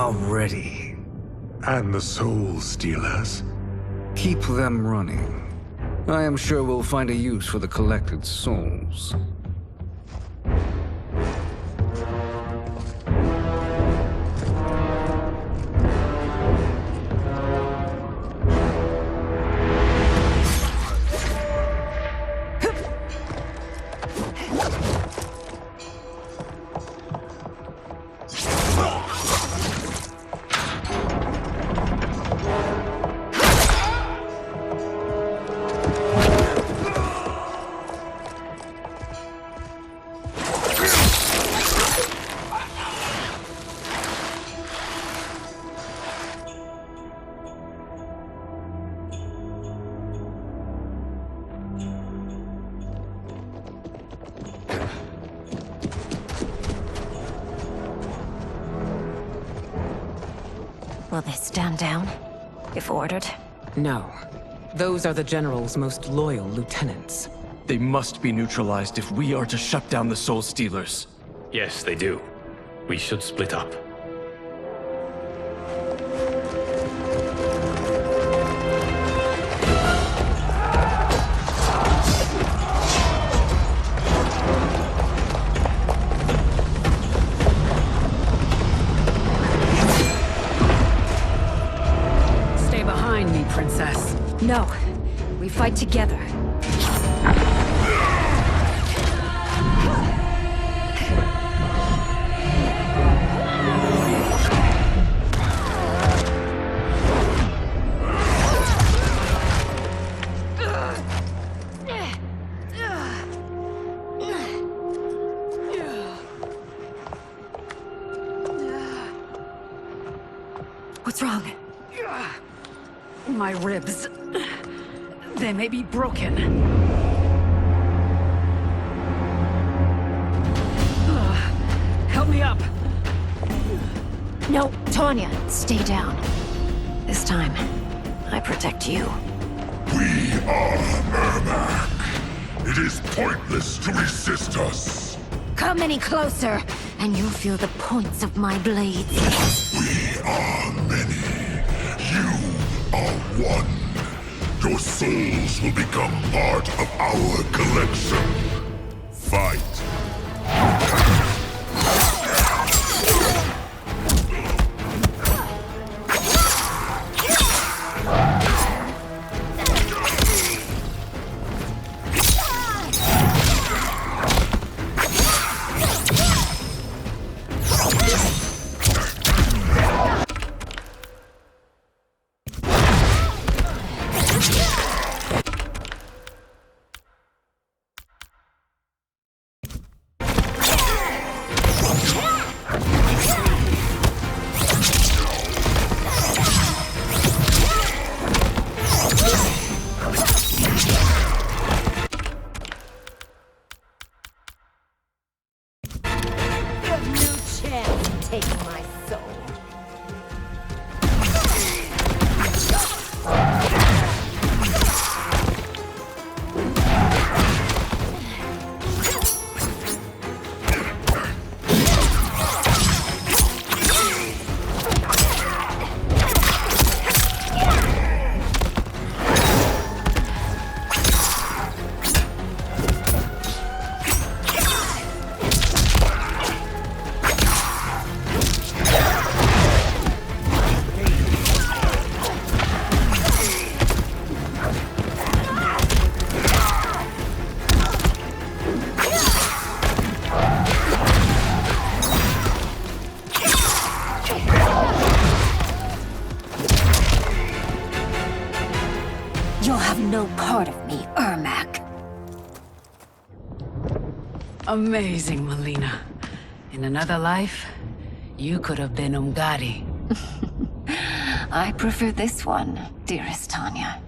are ready. And the Soul Stealers? Keep them running. I am sure we'll find a use for the collected souls. Will they stand down, if ordered? No. Those are the General's most loyal lieutenants. They must be neutralized if we are to shut down the Soul Stealers. Yes, they do. We should split up. Princess. No. We fight together. What's wrong? My ribs. They may be broken. Help me up! No, Tanya, stay down. This time, I protect you. We are Ermac. It is pointless to resist us. Come any closer, and you'll feel the points of my blades. We are many. You are one. Your souls will become part of our collection. Fight. You'll have no part of me, Ermac. Amazing, Melina. In another life, you could have been Umgadi. I prefer this one, dearest Tanya.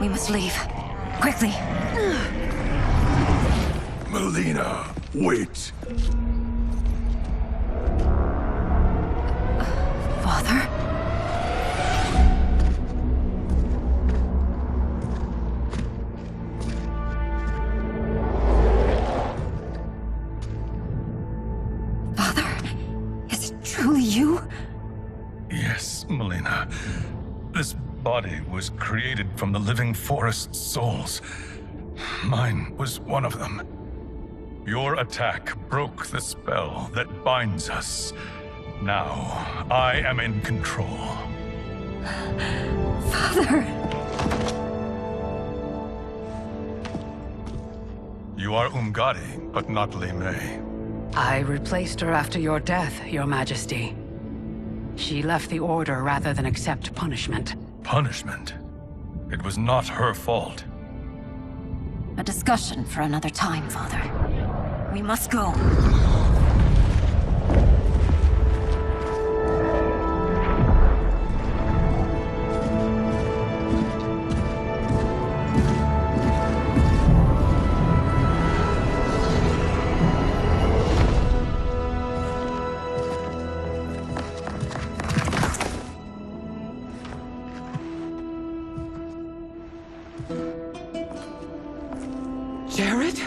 We must leave. Quickly. Melina, wait. Father? This body was created from the living forest's souls. Mine was one of them. Your attack broke the spell that binds us. Now, I am in control. Father! You are Umgadi, but not Li Mei. I replaced her after your death, Your Majesty. She left the Order rather than accept punishment. Punishment? It was not her fault. A discussion for another time, Father. We must go. Jared?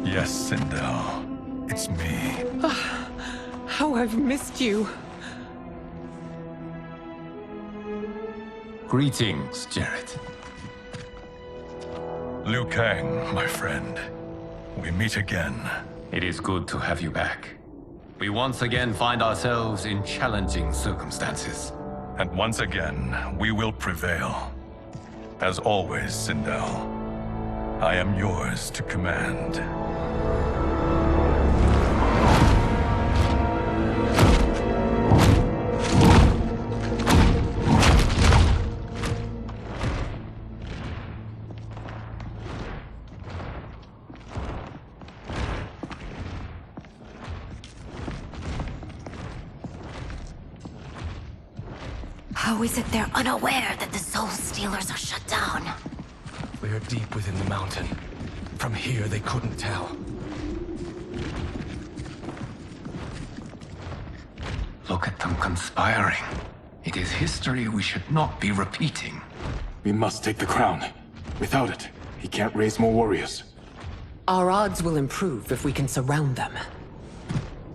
Yes, Sindel. It's me. How I've missed you. Greetings, Jared. Liu Kang, my friend. We meet again. It is good to have you back. We once again find ourselves in challenging circumstances. And once again, we will prevail. As always, Sindel, I am yours to command. How is it they're unaware that the Soul Stealers are shut down? We are deep within the mountain. From here, they couldn't tell. Look at them conspiring. It is history we should not be repeating. We must take the crown. Without it, he can't raise more warriors. Our odds will improve if we can surround them.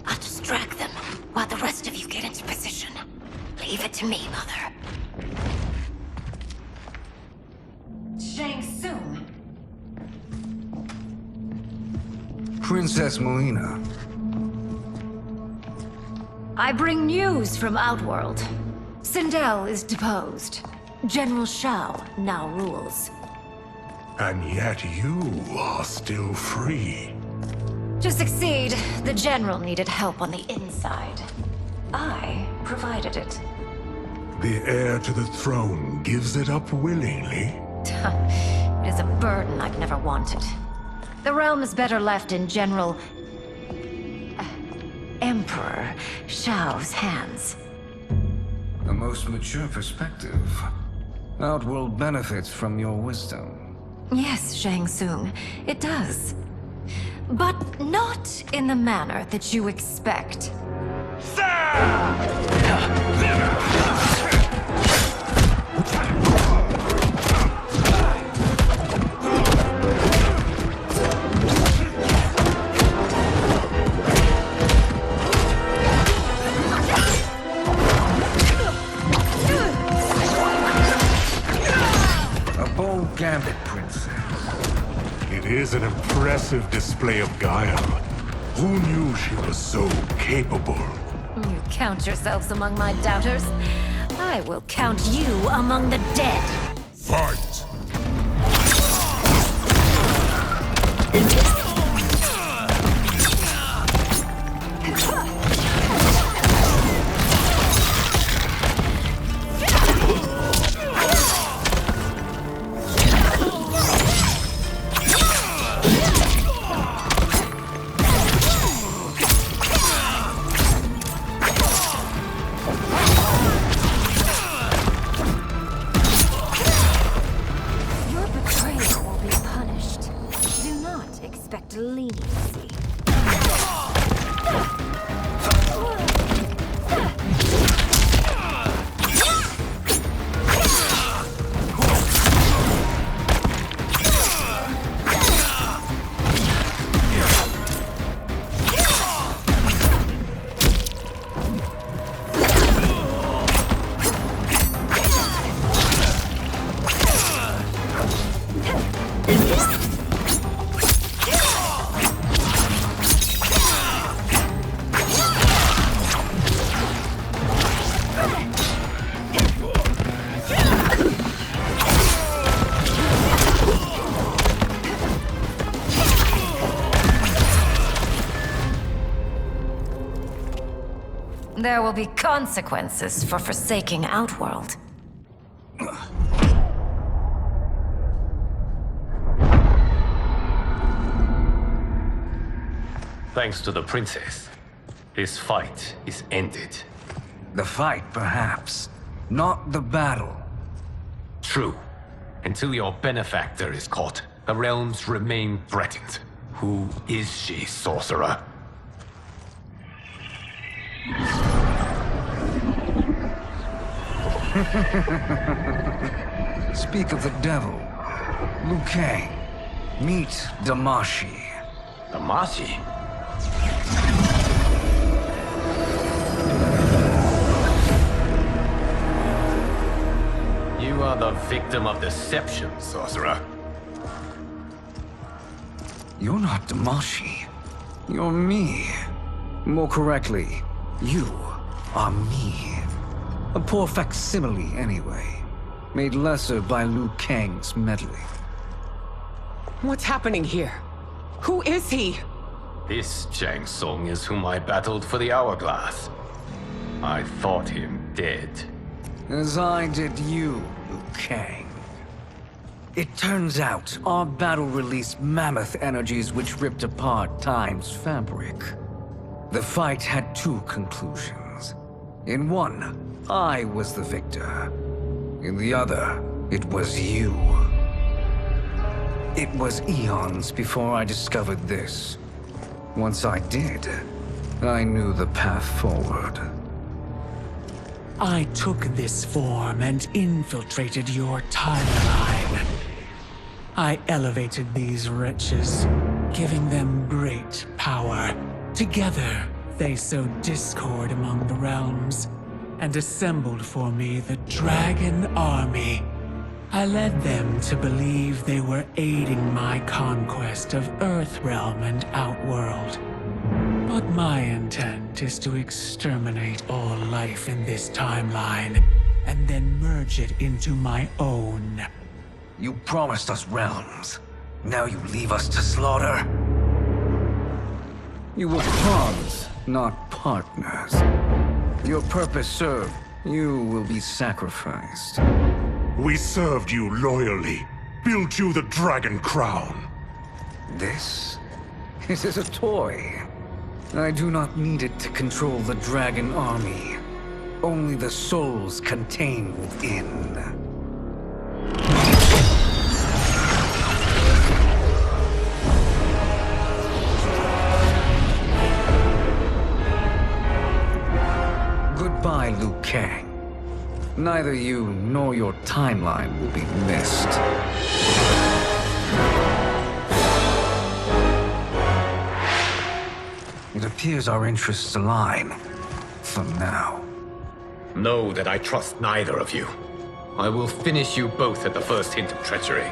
I'll distract them while the rest of you get into position. Leave it to me, Mother. Shang Tsung. Princess Melina. I bring news from Outworld. Sindel is deposed. General Shao now rules. And yet you are still free. To succeed, the General needed help on the inside. I provided it. The heir to the throne gives it up willingly. It is a burden I've never wanted. The realm is better left in General... Emperor Shao's hands. A most mature perspective. Outworld benefits from your wisdom. Yes, Shang Tsung, it does. But not in the manner that you expect. A bold gambit, Princess. It is an impressive display of guile. Who knew she was so capable? You count yourselves among my doubters. I will count you among the dead. Fight! Your betrayal will be punished. Do not expect There will be consequences for forsaking Outworld. Thanks to the princess, this fight is ended. The fight, perhaps. Not the battle. True. Until your benefactor is caught, the realms remain threatened. Who is she, sorcerer? Speak of the devil. Liu Kang. Meet Damashi. Damashi? You are the victim of deception, sorcerer. You're not Damashi. You're me. More correctly, you are me. A poor facsimile, anyway. Made lesser by Liu Kang's meddling. What's happening here? Who is he? This Shang Tsung is whom I battled for the Hourglass. I thought him dead. As I did you, Liu Kang. It turns out our battle released mammoth energies which ripped apart time's fabric. The fight had two conclusions. In one, I was the victor. In the other, it was you. It was eons before I discovered this. Once I did, I knew the path forward. I took this form and infiltrated your timeline. I elevated these wretches, giving them great power. Together, they sowed discord among the realms, and assembled for me the Dragon Army. I led them to believe they were aiding my conquest of Earthrealm and Outworld. But my intent is to exterminate all life in this timeline, and then merge it into my own. You promised us realms. Now you leave us to slaughter? You were pawns, not partners. Your purpose served, you will be sacrificed. We served you loyally, built you the Dragon Crown. This? It is a toy. I do not need it to control the Dragon Army. Only the souls contained within. Goodbye, Liu Kang. Neither you nor your timeline will be missed. It appears our interests align. For now. Know that I trust neither of you. I will finish you both at the first hint of treachery.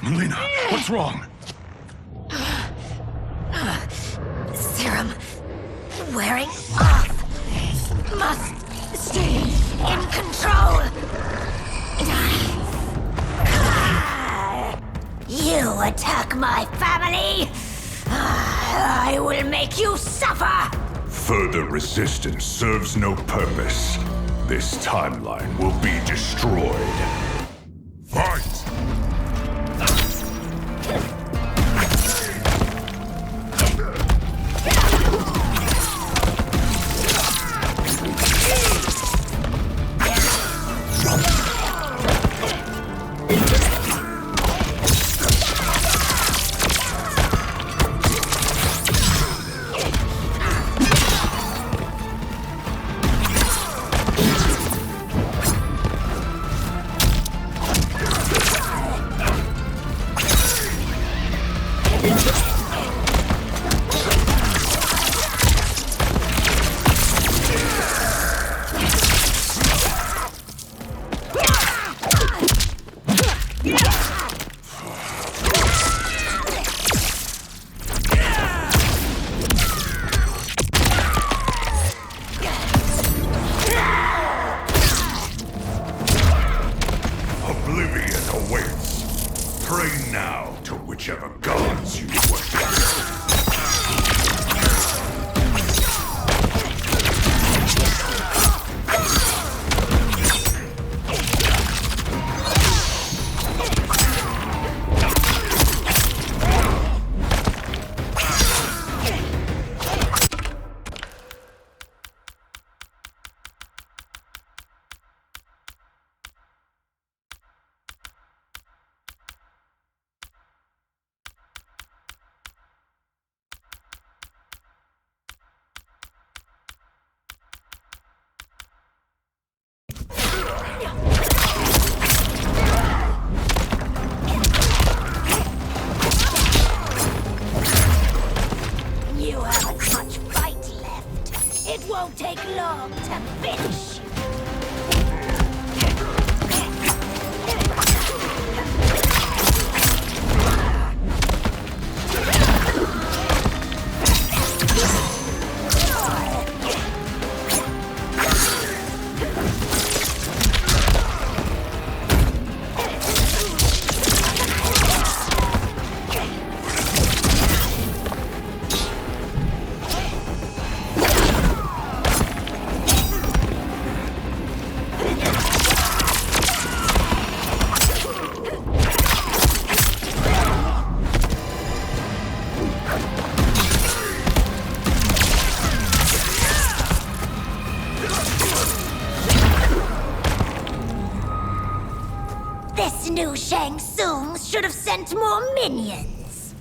Melina, what's wrong? Serum wearing off. Must stay in control. You attack my family. I will make you suffer. Further resistance serves no purpose. This timeline will be destroyed. Fight! long to finish. This new Shang Tsung should have sent more minions.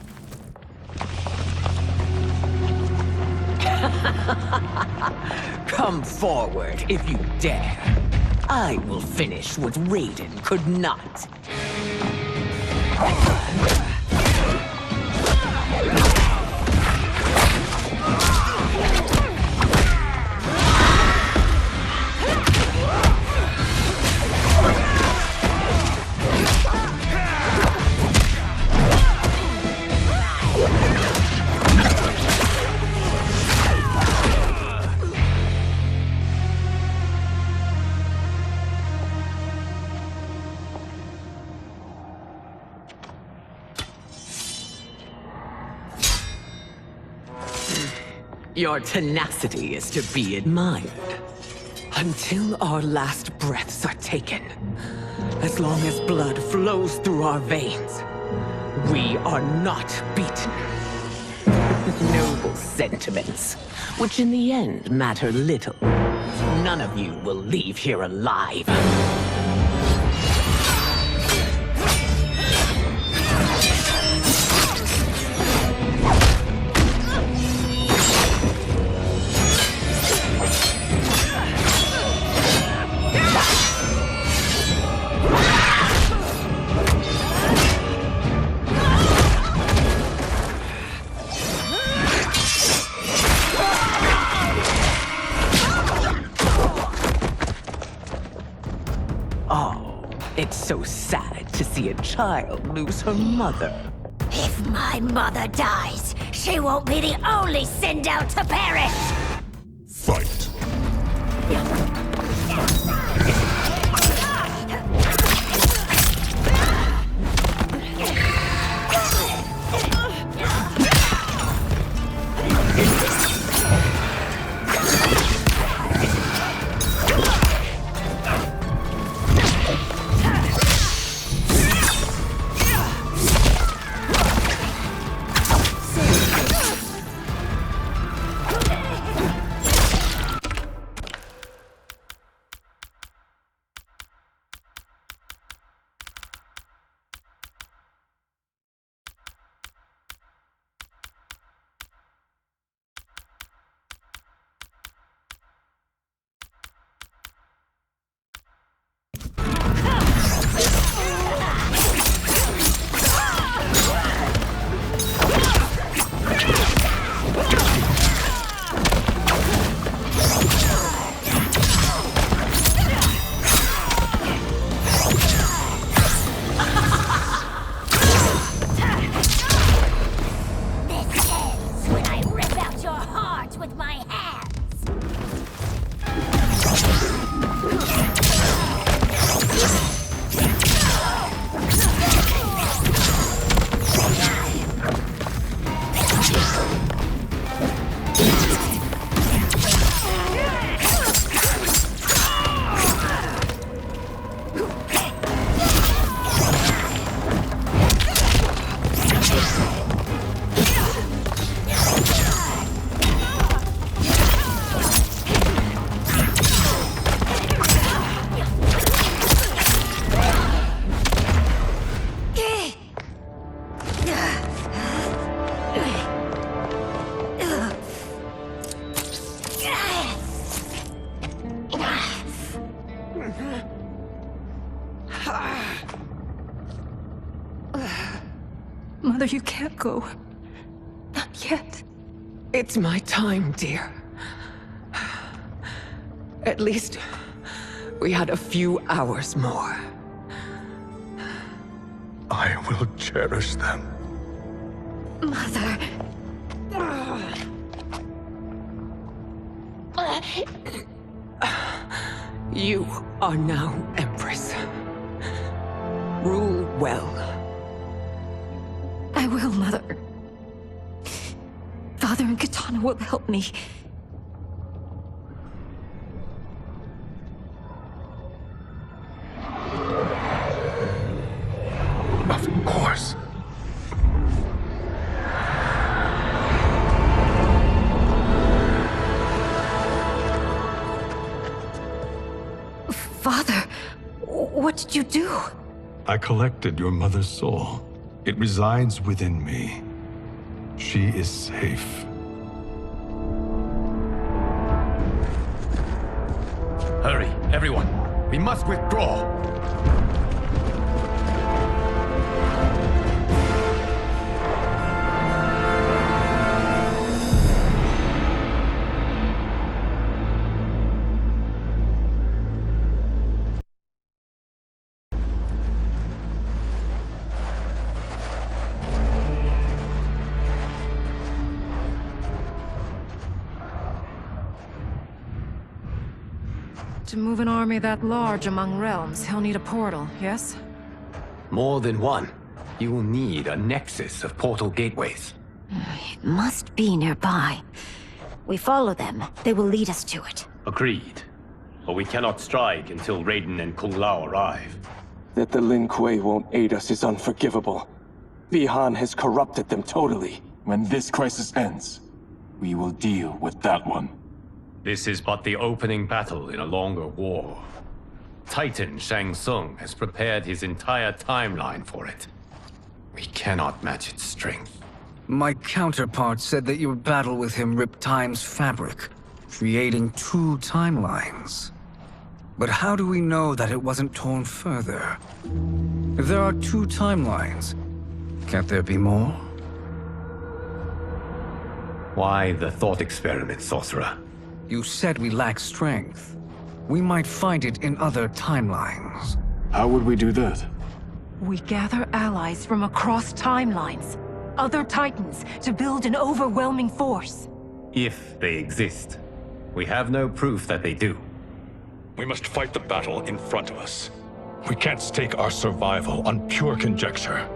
Come forward if you dare. I will finish what Raiden could not. Your tenacity is to be admired. Until our last breaths are taken, as long as blood flows through our veins, we are not beaten. Noble sentiments, which in the end matter little. None of you will leave here alive. It's so sad to see a child lose her mother. If my mother dies, she won't be the only Sindel to perish! Fight. Mother, you can't go. Not yet. It's my time, dear. At least we had a few hours more. I will cherish them. Mother. You are now Empress. Rule well. I will, Mother. Father and Katana will help me. Of course. Father, what did you do? I collected your mother's soul. It resides within me. She is safe. Hurry, everyone. We must withdraw. To move an army that large among realms, he'll need a portal, yes? More than one. You will need a nexus of portal gateways. It must be nearby. We follow them, they will lead us to it. Agreed. But we cannot strike until Raiden and Kung Lao arrive. That the Lin Kuei won't aid us is unforgivable. Bihan has corrupted them totally. When this crisis ends, we will deal with that one. This is but the opening battle in a longer war. Titan Shang Tsung has prepared his entire timeline for it. We cannot match its strength. My counterpart said that your battle with him ripped time's fabric, creating 2 timelines. But how do we know that it wasn't torn further? If there are 2 timelines, can't there be more? Why the thought experiment, Sorcerer? You said we lack strength. We might find it in other timelines. How would we do that? We gather allies from across timelines, other Titans, to build an overwhelming force. If they exist. We have no proof that they do. We must fight the battle in front of us. We can't stake our survival on pure conjecture.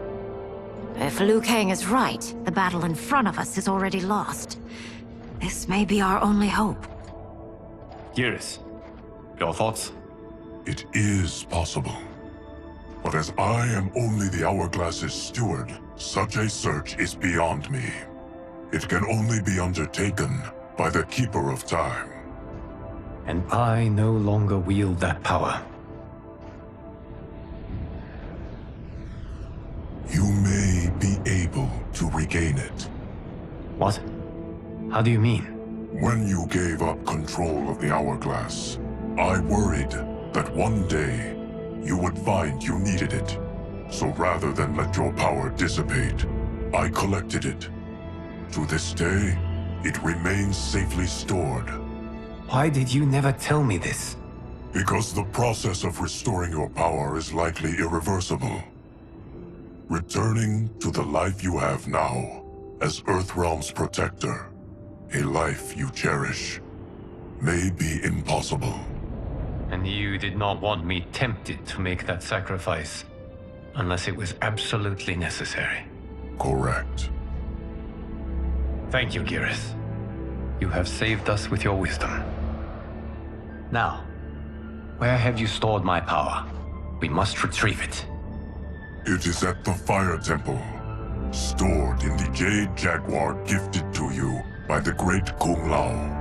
If Liu Kang is right, the battle in front of us is already lost. This may be our only hope. Geras, your thoughts? It is possible. But as I am only the Hourglass's steward, such a search is beyond me. It can only be undertaken by the Keeper of Time. And I no longer wield that power. You may be able to regain it. What? How do you mean? When you gave up control of the Hourglass, I worried that one day you would find you needed it. So rather than let your power dissipate, I collected it. To this day, it remains safely stored. Why did you never tell me this? Because the process of restoring your power is likely irreversible. Returning to the life you have now, as Earthrealm's protector, a life you cherish, may be impossible. And you did not want me tempted to make that sacrifice, unless it was absolutely necessary. Correct. Thank you, Geras. You have saved us with your wisdom. Now, where have you stored my power? We must retrieve it. It is at the Fire Temple, stored in the Jade Jaguar gifted to you by the great Kung Lao.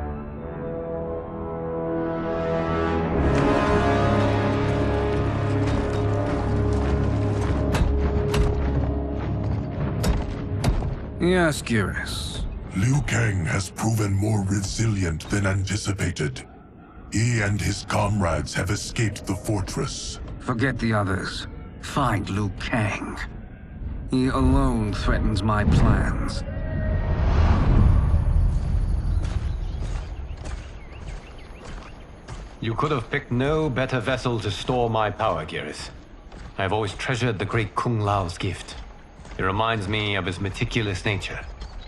Yes, Geras. Liu Kang has proven more resilient than anticipated. He and his comrades have escaped the fortress. Forget the others. Find Liu Kang. He alone threatens my plans. You could have picked no better vessel to store my power, Geras. I have always treasured the great Kung Lao's gift. It reminds me of his meticulous nature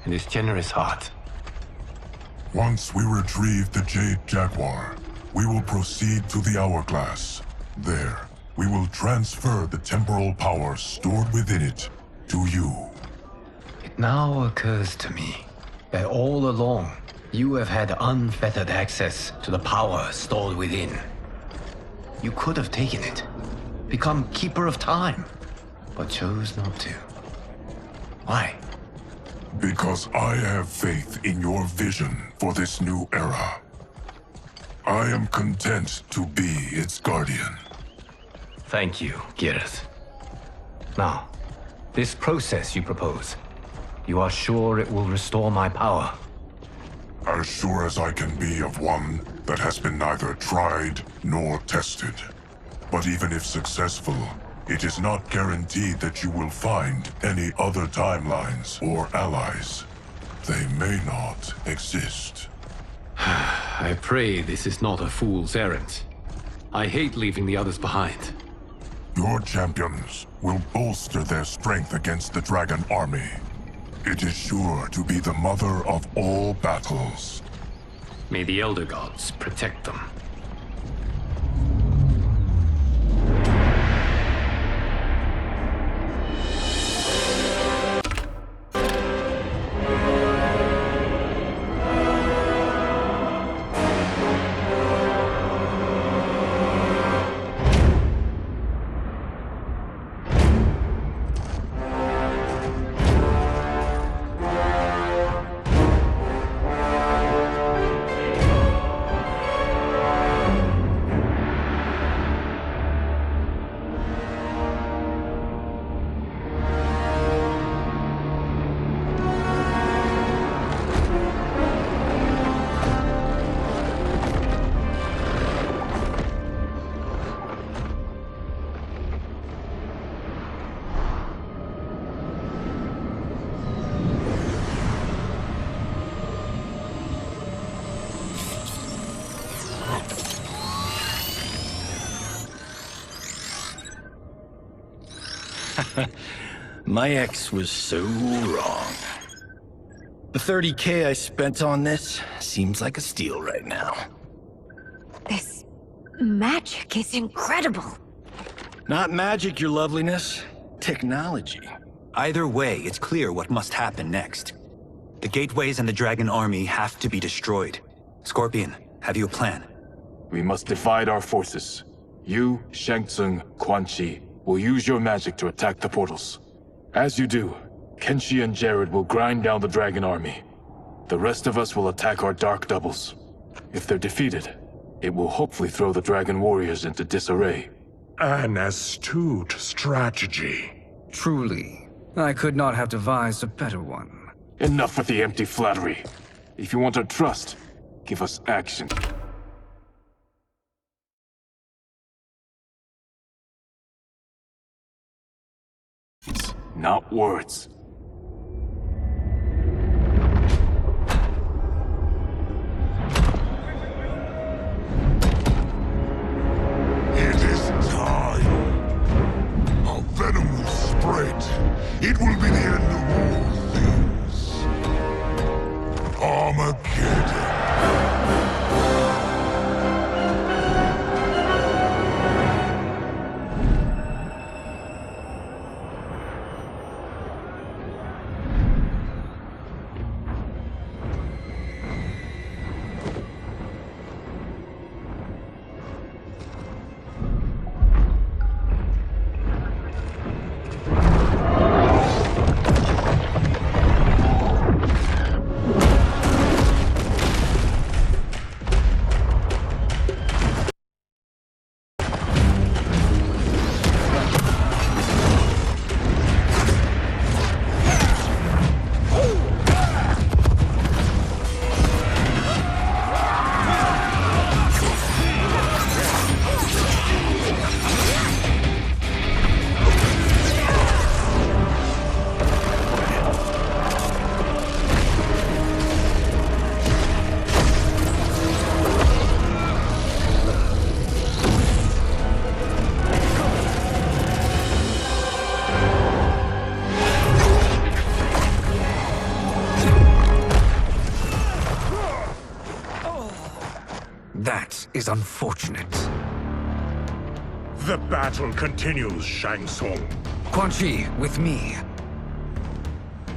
and his generous heart. Once we retrieve the Jade Jaguar, we will proceed to the Hourglass. There, we will transfer the temporal power stored within it to you. It now occurs to me that all along, you have had unfettered access to the power stored within. You could have taken it, become Keeper of Time, but chose not to. Why? Because I have faith in your vision for this new era. I am content to be its guardian. Thank you, Geras. Now, this process you propose, you are sure it will restore my power? As sure as I can be of one that has been neither tried nor tested. But even if successful, it is not guaranteed that you will find any other timelines or allies. They may not exist. I pray this is not a fool's errand. I hate leaving the others behind. Your champions will bolster their strength against the Dragon Army. It is sure to be the mother of all battles. May the Elder Gods protect them. My ex was so wrong. The 30K I spent on this seems like a steal right now. This magic is incredible. Not magic, your loveliness. Technology. Either way, it's clear what must happen next. The gateways and the Dragon Army have to be destroyed. Scorpion, have you a plan? We must divide our forces. You, Shang Tsung, Quan Chi will use your magic to attack the portals. As you do, Kenshi and Jared will grind down the Dragon Army. The rest of us will attack our dark doubles. If they're defeated, it will hopefully throw the Dragon Warriors into disarray. An astute strategy. Truly, I could not have devised a better one. Enough with the empty flattery. If you want our trust, give us action. Not words. It is time. Our venom will spread. It will be the end of all things. Armageddon. This is unfortunate. The battle continues, Shang Tsung. Quan Chi, with me.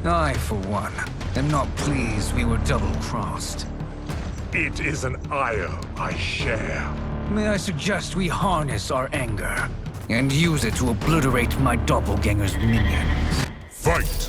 I, for one, am not pleased we were double-crossed. It is an ire I share. May I suggest we harness our anger and use it to obliterate my doppelganger's minions? Fight!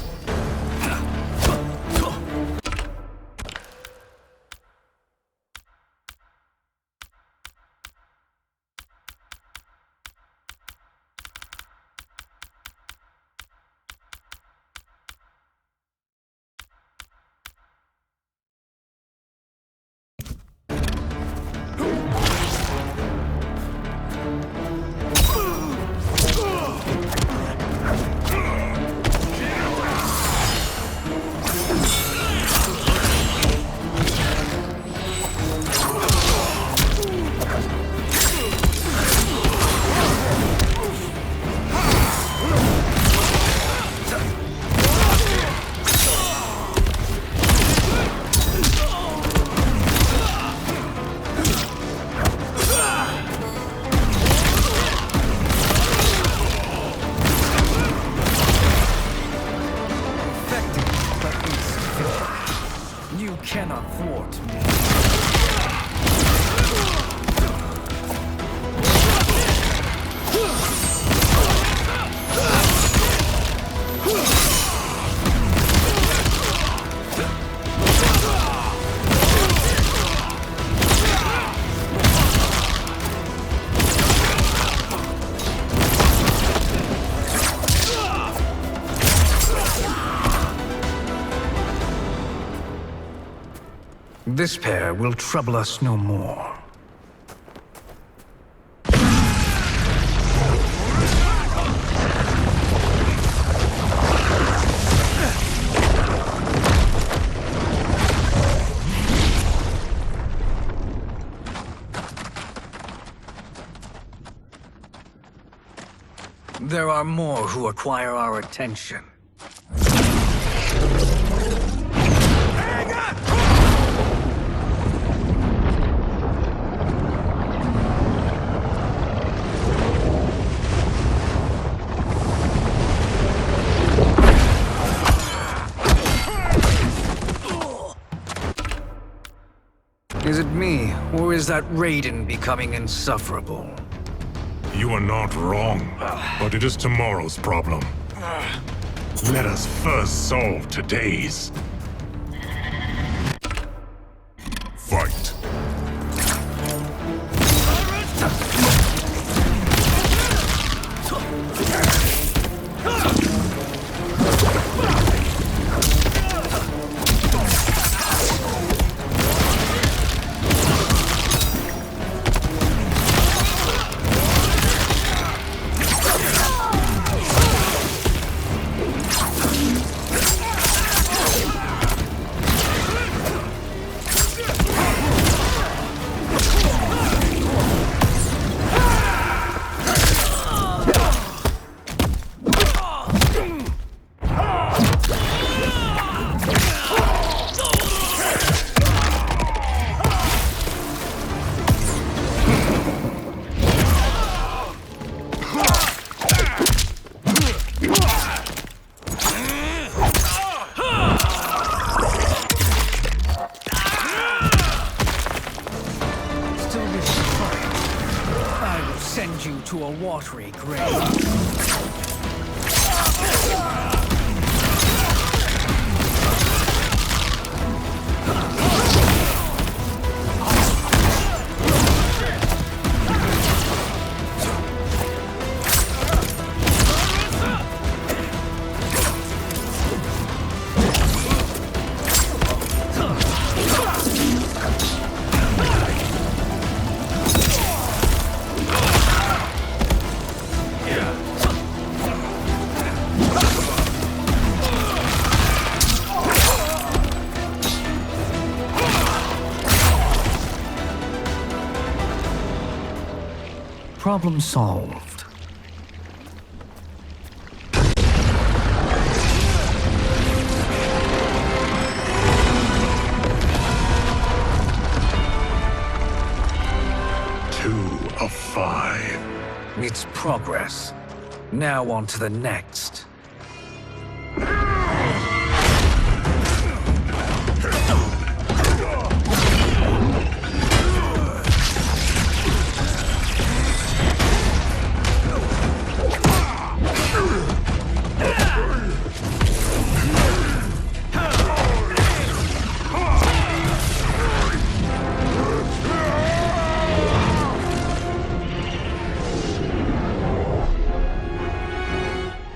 You cannot thwart me. This pair will trouble us no more. There are more who acquire our attention. Is it me, or is that Raiden becoming insufferable? You are not wrong, but it is tomorrow's problem. Let us first solve today's. Fight. Send you to a watery grave. Problem solved. It's progress. Now on to the next.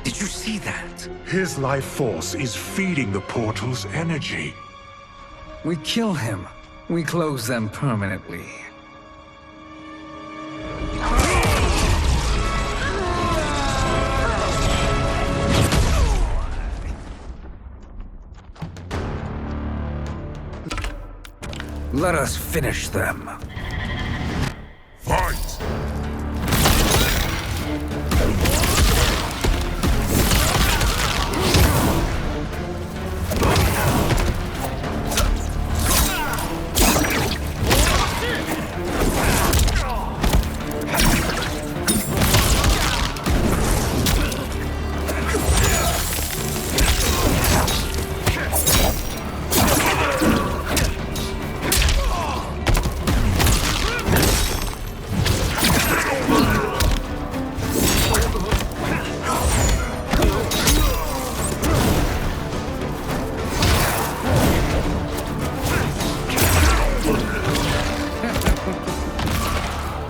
Did you see that? His life force is feeding the portal's energy. We kill him. We close them permanently. Let us finish them. Fight!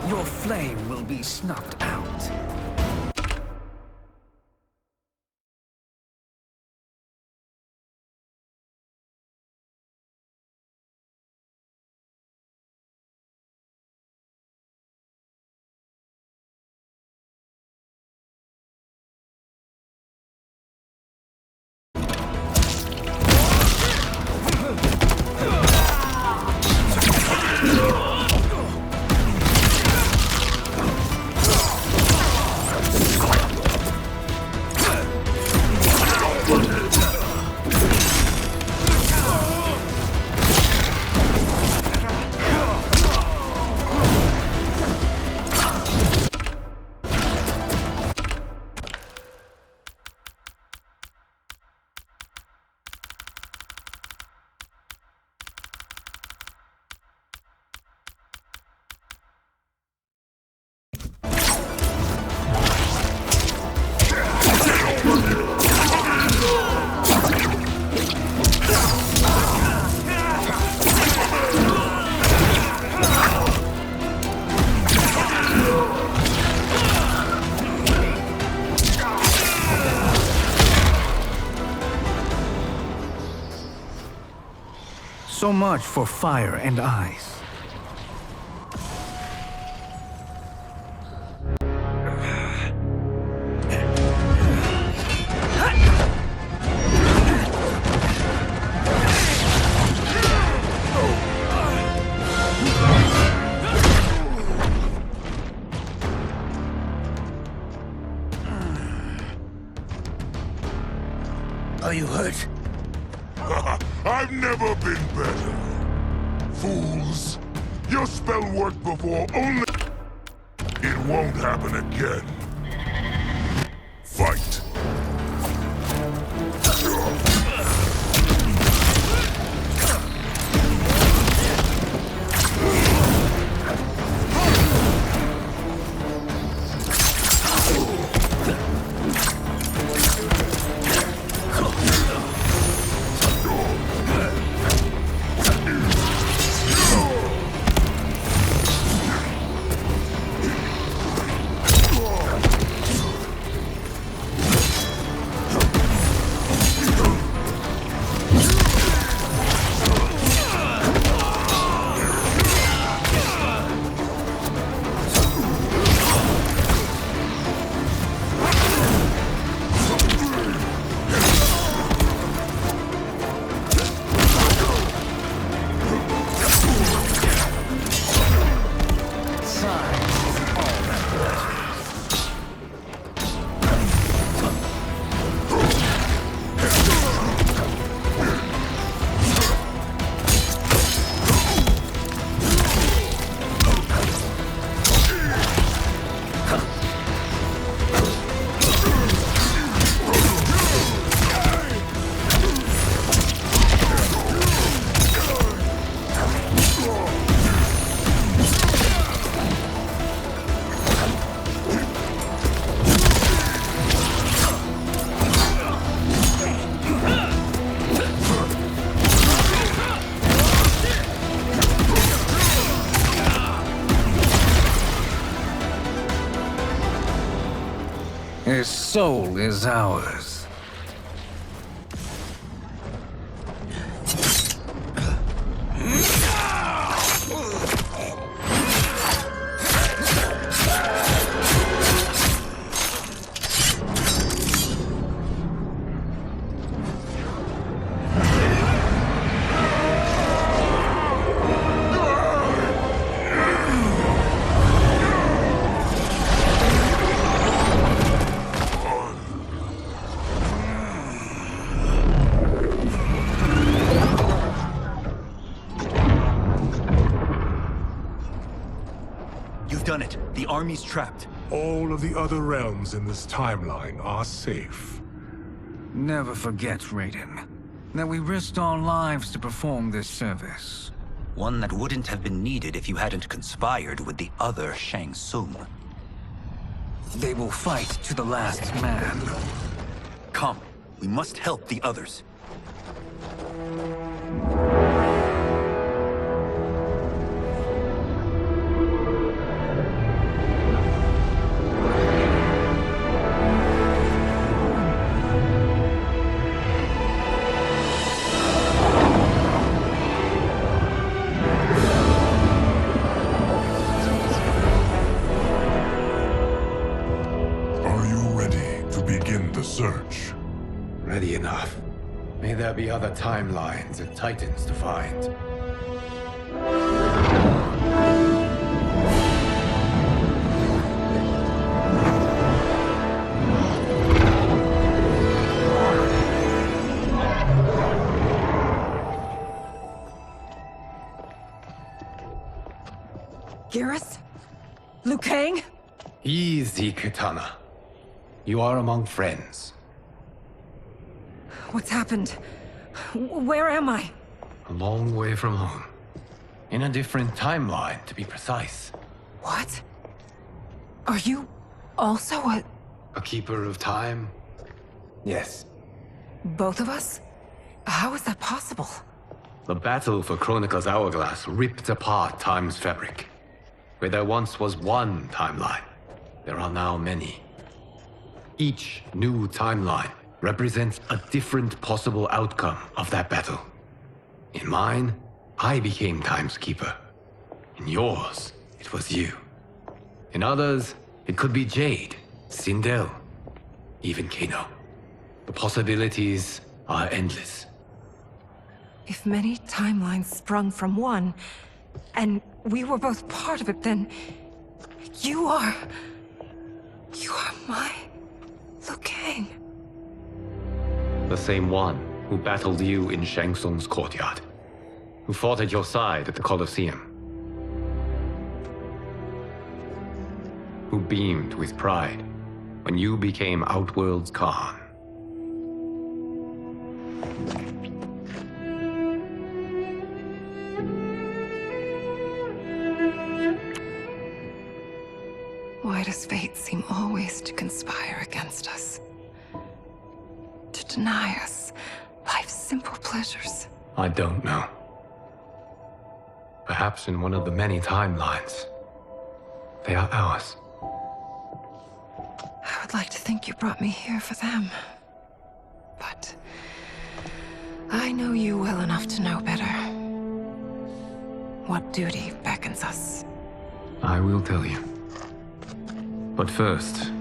Your flame will be snuffed out. So much for fire and ice. Are you hurt? I've never been better. Fools! Your spell worked before only... It won't happen again. Fight! His soul is ours. You've done it. The army's trapped. All of the other realms in this timeline are safe. Never forget, Raiden, that we risked our lives to perform this service. One that wouldn't have been needed if you hadn't conspired with the other Shang Tsung. They will fight to the last man. Come, we must help the others. Search. Ready enough. May there be other timelines and titans to find. Garrus? Liu Kang? Easy, Kitana. You are among friends. What's happened? Where am I? A long way from home. In a different timeline, to be precise. What? Are you also a keeper of time? Yes. both of us? How is that possible? The battle for Chronica's hourglass ripped apart time's fabric. Where there once was one timeline, there are now many. Each new timeline represents a different possible outcome of that battle. In mine, I became Time's Keeper. In yours, it was you. In others, it could be Jade, Sindel, even Kano. The possibilities are endless. If many timelines sprung from one, and we were both part of it, then you are my Liu Kang. The same one who battled you in Shang Tsung's courtyard. Who fought at your side at the Colosseum. Who beamed with pride when you became Outworld's Khan. Why does fate seem always to conspire against us? To deny us life's simple pleasures? I don't know. Perhaps in one of the many timelines, they are ours. I would like to think you brought me here for them. But I know you well enough to know better. What duty beckons us? I will tell you. But first,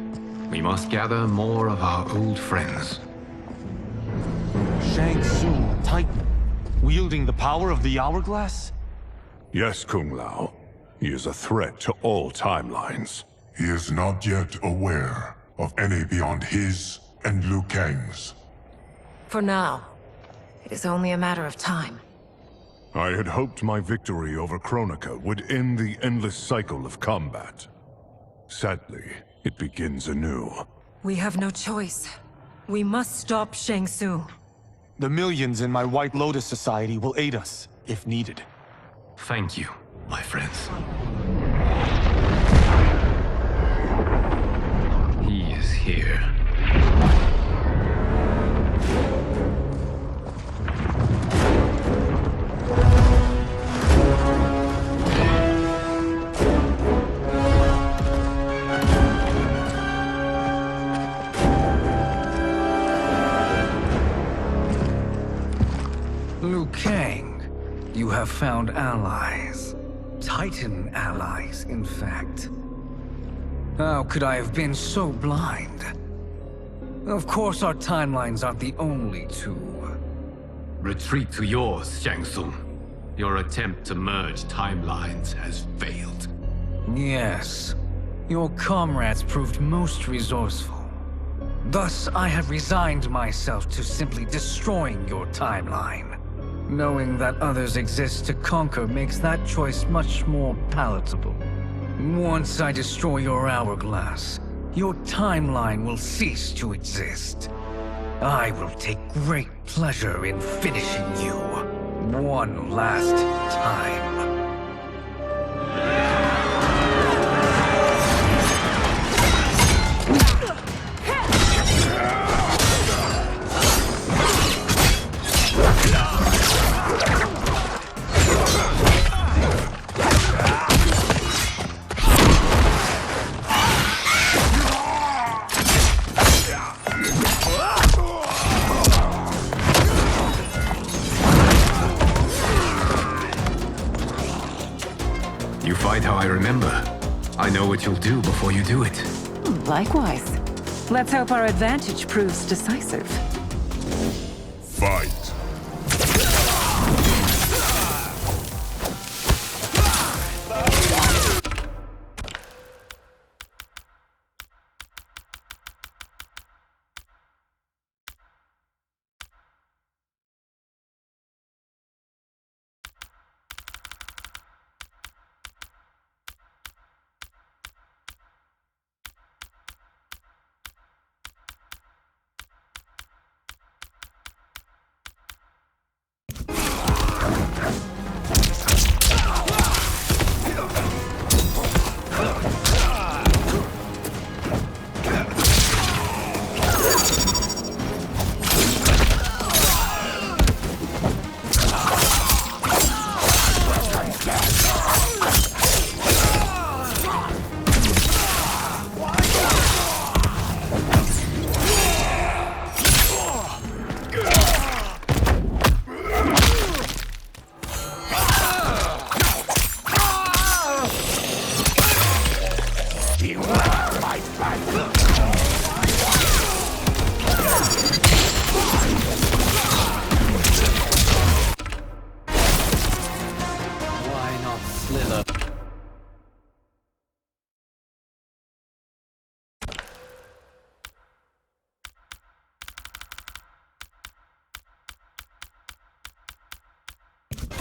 we must gather more of our old friends. Shang Tsung, Titan, wielding the power of the hourglass? Yes, Kung Lao. He is a threat to all timelines. He is not yet aware of any beyond his and Liu Kang's. For now, it is only a matter of time. I had hoped my victory over Kronika would end the endless cycle of combat. Sadly, it begins anew. We have no choice. We must stop Shang Tsung. The millions in my White Lotus Society will aid us, if needed. Thank you, my friends. He is here. You have found allies. Titan allies, in fact. How could I have been so blind? Of course our timelines aren't the only two. Retreat to yours, Shang Tsung. Your attempt to merge timelines has failed. Yes. Your comrades proved most resourceful. Thus, I have resigned myself to simply destroying your timeline. Knowing that others exist to conquer makes that choice much more palatable. Once I destroy your hourglass, your timeline will cease to exist. I will take great pleasure in finishing you one last time. You fight how I remember. I know what you'll do before you do it. Likewise. Let's hope our advantage proves decisive. Fight.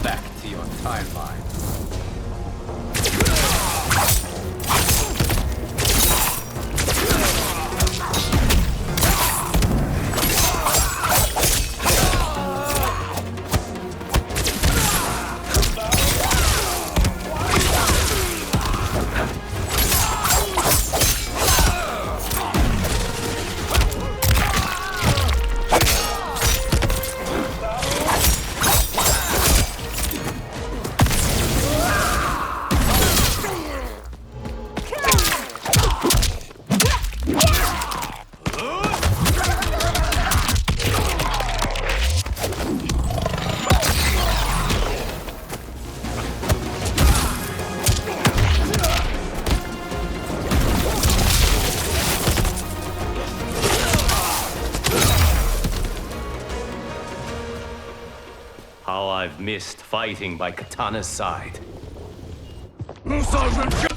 Back to your timeline. How I've missed fighting by Katana's side. Sergeant!